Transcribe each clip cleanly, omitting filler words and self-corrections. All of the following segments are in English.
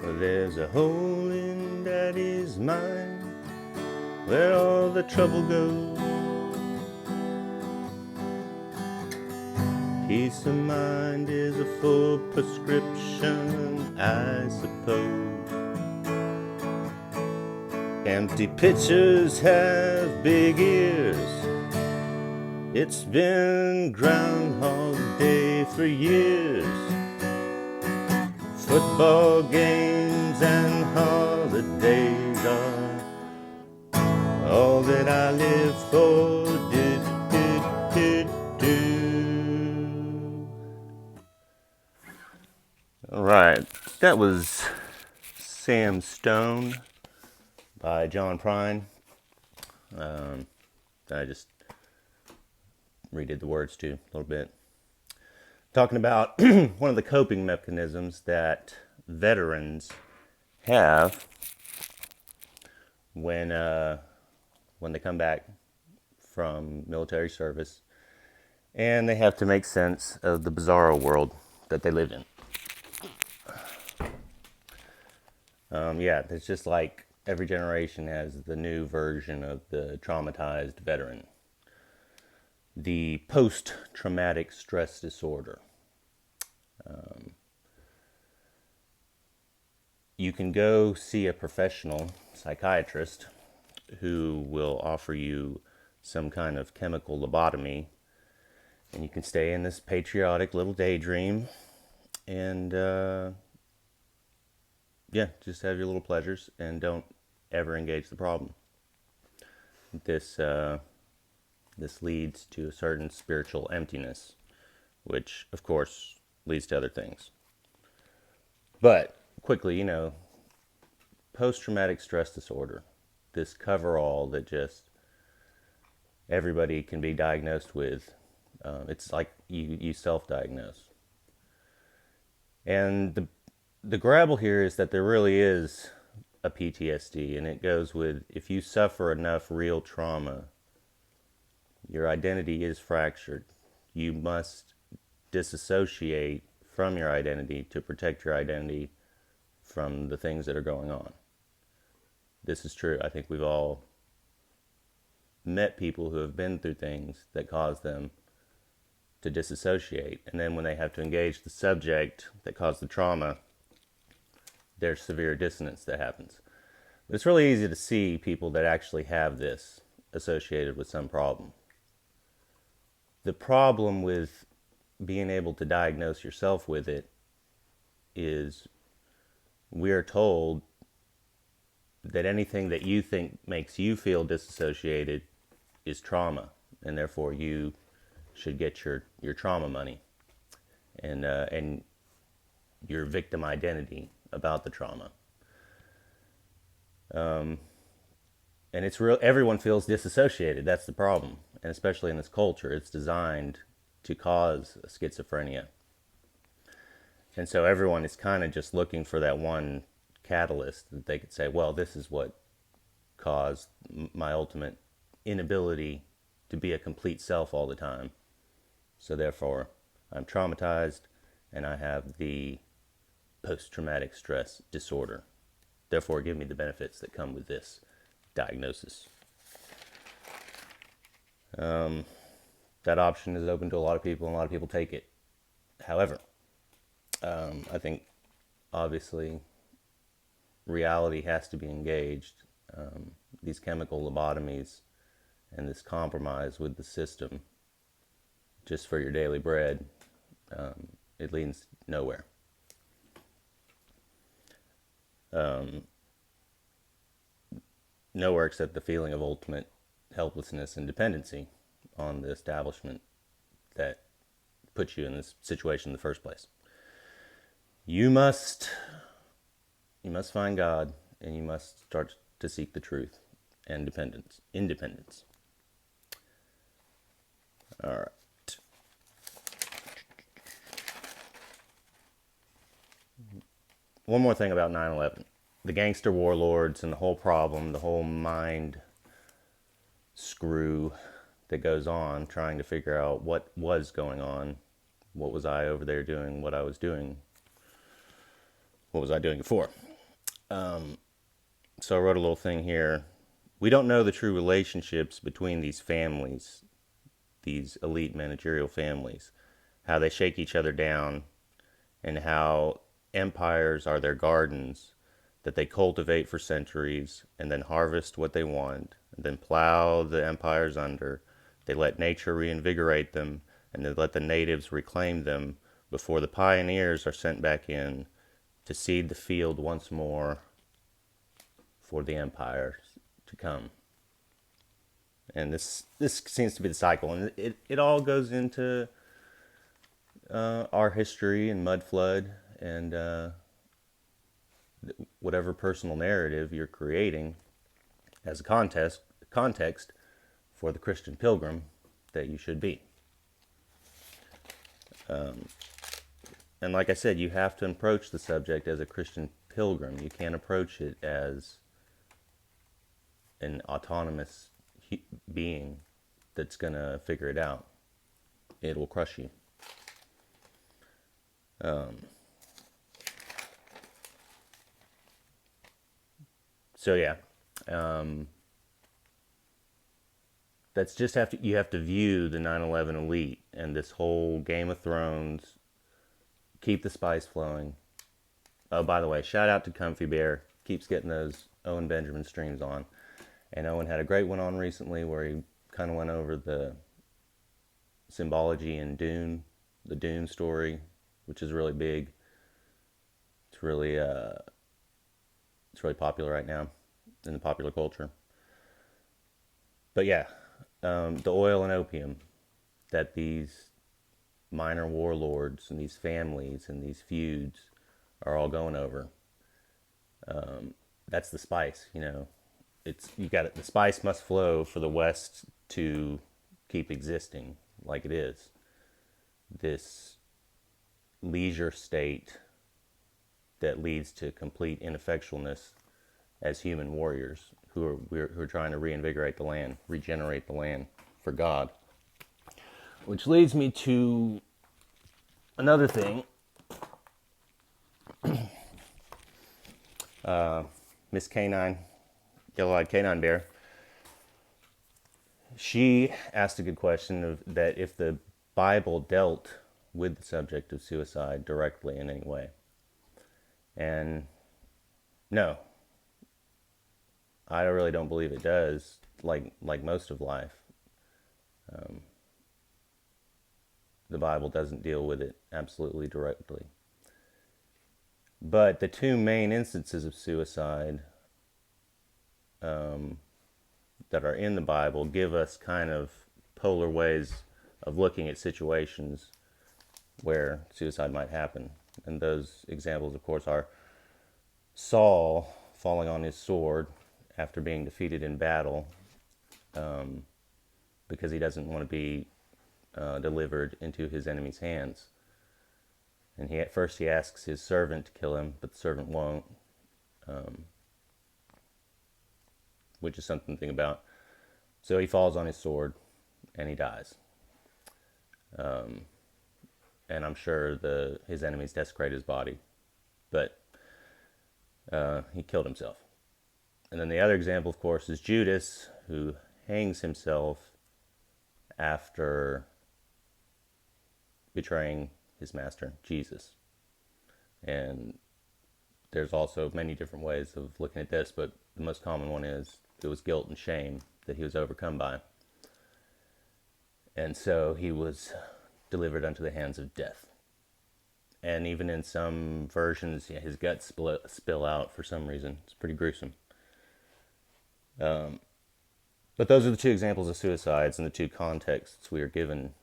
There's a hole in Daddy's mind where all the trouble goes. Peace of mind is a full prescription, I suppose. Empty pitchers have big ears. It's been Groundhog Day for years. Football games and holidays are all that I live for. All right, that was Sam Stone by John Prine. I just redid the words too a little bit. Talking about one of the coping mechanisms that veterans have when they come back from military service and they have to make sense of the bizarro world that they live in. It's just like every generation has the new version of the traumatized veteran. The post-traumatic stress disorder. You can go see a professional psychiatrist who will offer you some kind of chemical lobotomy, and you can stay in this patriotic little daydream and just have your little pleasures and don't ever engage the problem. This leads to a certain spiritual emptiness, which of course leads to other things. But quickly, post-traumatic stress disorder, this coverall that just everybody can be diagnosed with. It's like you self-diagnose. And the grabble here is that there really is a PTSD, and it goes with if you suffer enough real trauma, your identity is fractured. You must disassociate from your identity to protect your identity from the things that are going on. This is true. I think we've all met people who have been through things that cause them to disassociate, and then when they have to engage the subject that caused the trauma, there's severe dissonance that happens. But it's really easy to see people that actually have this associated with some problem. The problem with being able to diagnose yourself with it is we are told that anything that you think makes you feel disassociated is trauma, and therefore you should get your trauma money and your victim identity about the trauma. And it's real. Everyone feels disassociated. That's the problem. And especially in this culture, it's designed to cause schizophrenia. And so everyone is kind of just looking for that one catalyst that they could say, well, this is what caused my ultimate inability to be a complete self all the time. So therefore, I'm traumatized and I have the post-traumatic stress disorder. Therefore, give me the benefits that come with this diagnosis. That option is open to a lot of people, and a lot of people take it. However, I think obviously reality has to be engaged. These chemical lobotomies and this compromise with the system just for your daily bread, it leads nowhere. Nowhere except the feeling of ultimate helplessness and dependency on the establishment that put you in this situation in the first place. You must find God, and you must start to seek the truth and independence. All right. One more thing about 9/11. The gangster warlords and the whole problem, the whole mind screw that goes on trying to figure out what was going on. What was I over there doing? What I was doing? What was I doing it for? So I wrote a little thing here. We don't know the true relationships between these families, these elite managerial families, how they shake each other down, and how empires are their gardens that they cultivate for centuries and then harvest what they want, and then plow the empires under. They let nature reinvigorate them, and they let the natives reclaim them before the pioneers are sent back in to seed the field once more for the empires to come. And this seems to be the cycle, and it all goes into our history and mud flood and whatever personal narrative you're creating as a context for the Christian pilgrim that you should be. And like I said, you have to approach the subject as a Christian pilgrim. You can't approach it as an autonomous being that's going to figure it out. It will crush you. So yeah, that's just you have to view the 9/11 elite and this whole Game of Thrones. Keep the spice flowing. Oh, by the way, shout out to Comfy Bear. Keeps getting those Owen Benjamin streams on. And Owen had a great one on recently where he kind of went over the symbology in Dune, the Dune story, which is really big. It's really popular right now in the popular culture. But yeah, the oil and opium that these minor warlords and these families and these feuds are all going over. That's the spice, you know. You got it. The spice must flow for the West to keep existing like it is. This leisure state that leads to complete ineffectualness as human warriors who are trying to reinvigorate the land, regenerate the land for God. Which leads me to another thing. Miss Canine, Yellow-Eyed Canine Bear, she asked a good question of that if the Bible dealt with the subject of suicide directly in any way. And no, I really don't believe it does, like most of life. The Bible doesn't deal with it absolutely directly. But the two main instances of suicide that are in the Bible give us kind of polar ways of looking at situations where suicide might happen. And those examples, of course, are Saul falling on his sword after being defeated in battle because he doesn't want to be delivered into his enemy's hands. And at first he asks his servant to kill him, but the servant won't, which is something to think about. So he falls on his sword and he dies. And I'm sure his enemies desecrate his body, but he killed himself. And then the other example, of course, is Judas, who hangs himself after betraying his master, Jesus. And there's also many different ways of looking at this, but the most common one is it was guilt and shame that he was overcome by. And so he was delivered unto the hands of death. And even in some versions, his guts spill out for some reason. It's pretty gruesome. But those are the two examples of suicides and the two contexts we are given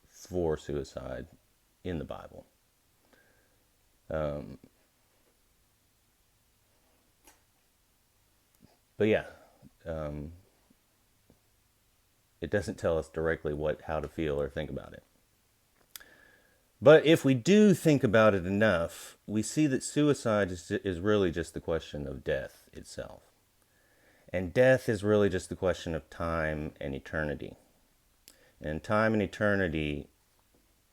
for suicide in the Bible. But yeah, it doesn't tell us directly how to feel or think about it. But if we do think about it enough, we see that suicide is really just the question of death itself. And death is really just the question of time and eternity. And time and eternity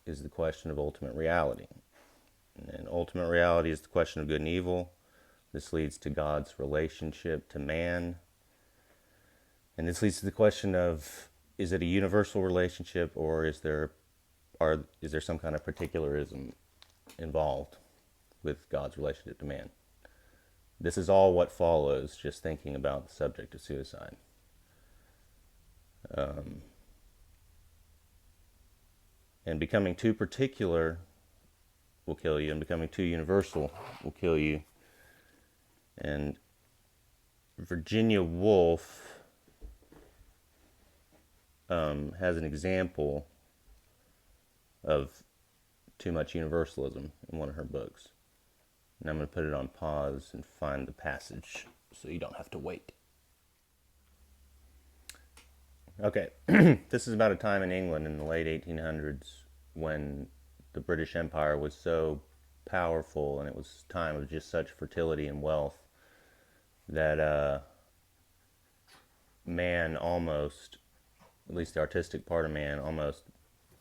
is the question of ultimate reality. And ultimate reality is the question of good and evil. This leads to God's relationship to man. And this leads to the question of, is it a universal relationship, or is there some kind of particularism involved with God's relationship to man? This is all what follows just thinking about the subject of suicide. And becoming too particular will kill you, and becoming too universal will kill you. And Virginia Woolf has an example of too much universalism in one of her books. And I'm going to put it on pause and find the passage so you don't have to wait. Okay, this is about a time in England in the late 1800s when the British Empire was so powerful, and it was a time of just such fertility and wealth that man almost, at least the artistic part of man, almost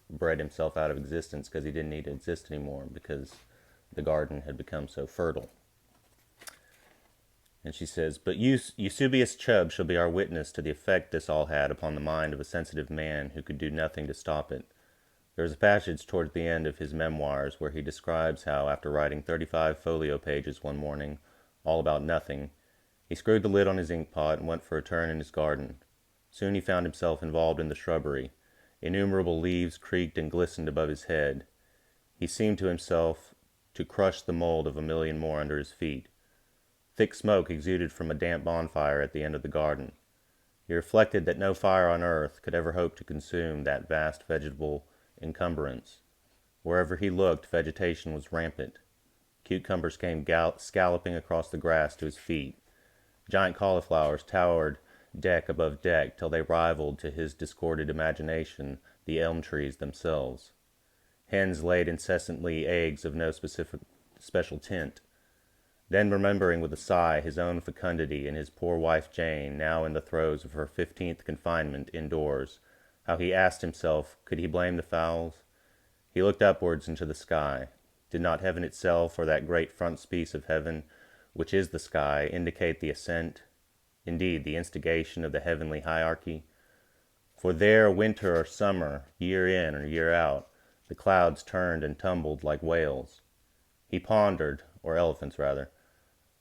bred himself out of existence because he didn't need to exist anymore because the garden had become so fertile. And she says, "But Eusebius Chubb shall be our witness to the effect this all had upon the mind of a sensitive man who could do nothing to stop it. There is a passage towards the end of his memoirs where he describes how, after writing 35 folio pages one morning, all about nothing, he screwed the lid on his ink pot and went for a turn in his garden. Soon he found himself involved in the shrubbery. Innumerable leaves creaked and glistened above his head. He seemed to himself to crush the mold of a million more under his feet. Thick smoke exuded from a damp bonfire at the end of the garden. He reflected that no fire on earth could ever hope to consume that vast vegetable encumbrance. Wherever he looked, vegetation was rampant. Cucumbers came scalloping across the grass to his feet. Giant cauliflowers towered deck above deck till they rivaled to his discorded imagination the elm trees themselves. Hens laid incessantly eggs of no special tint. Then, remembering with a sigh his own fecundity and his poor wife Jane, now in the throes of her 15th confinement indoors, how he asked himself, could he blame the fowls? He looked upwards into the sky. Did not heaven itself, or that great frontispiece of heaven, which is the sky, indicate the ascent, indeed the instigation of the heavenly hierarchy? For there, winter or summer, year in or year out, the clouds turned and tumbled like whales. He pondered, or elephants rather.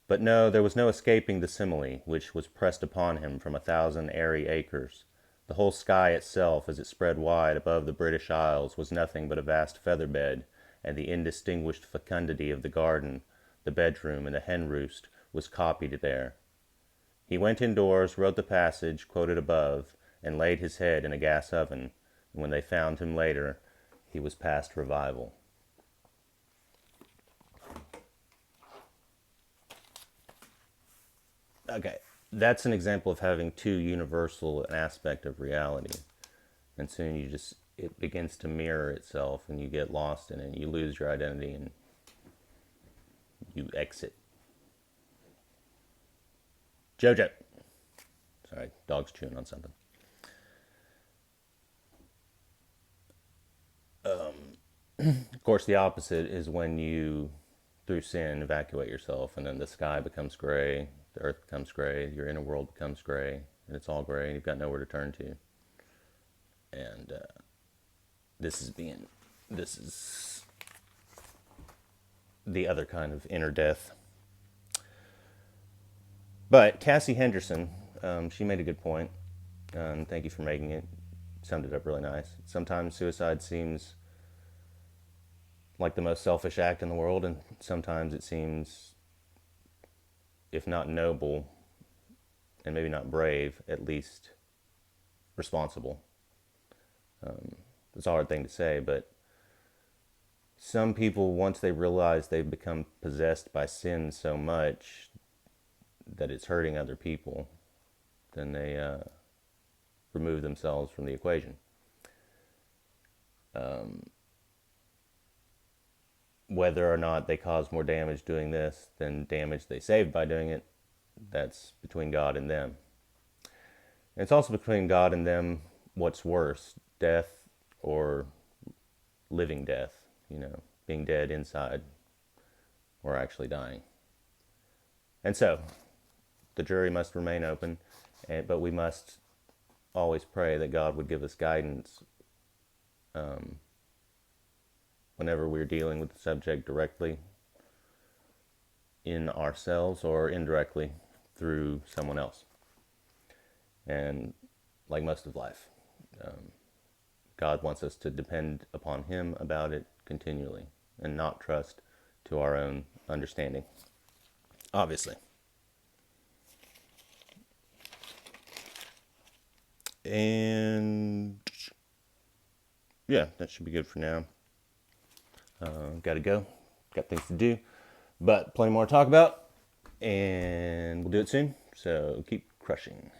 But no, there was no escaping the simile, which was pressed upon him from 1,000 airy acres. The whole sky itself, as it spread wide above the British Isles, was nothing but a vast feather-bed, and the indistinguished fecundity of the garden, the bedroom, and the hen-roost was copied there. He went indoors, wrote the passage quoted above, and laid his head in a gas oven, and when they found him later, he was past revival." Okay, that's an example of having too universal an aspect of reality. And soon it begins to mirror itself and you get lost in it. You lose your identity and you exit. Jojo. Sorry, dog's chewing on something. Of course, the opposite is when you, through sin, evacuate yourself, and then the sky becomes gray, the earth becomes gray, your inner world becomes gray, and it's all gray, and you've got nowhere to turn to. And this is the other kind of inner death. But Cassie Henderson, she made a good point. Thank you for making it. Summed it up really nice. Sometimes suicide seems like the most selfish act in the world, and sometimes it seems, if not noble, and maybe not brave, at least responsible. It's a hard thing to say, but some people, once they realize they've become possessed by sin so much that it's hurting other people, then they remove themselves from the equation. Whether or not they cause more damage doing this than damage they saved by doing it, that's between God and them. And it's also between God and them what's worse, death or living death, being dead inside or actually dying. And so, the jury must remain open, but we must always pray that God would give us guidance whenever we're dealing with the subject directly in ourselves or indirectly through someone else. And like most of life, God wants us to depend upon Him about it continually and not trust to our own understanding, obviously. And yeah, that should be good for now. Gotta go. Got things to do. But plenty more to talk about. And we'll do it soon. So keep crushing.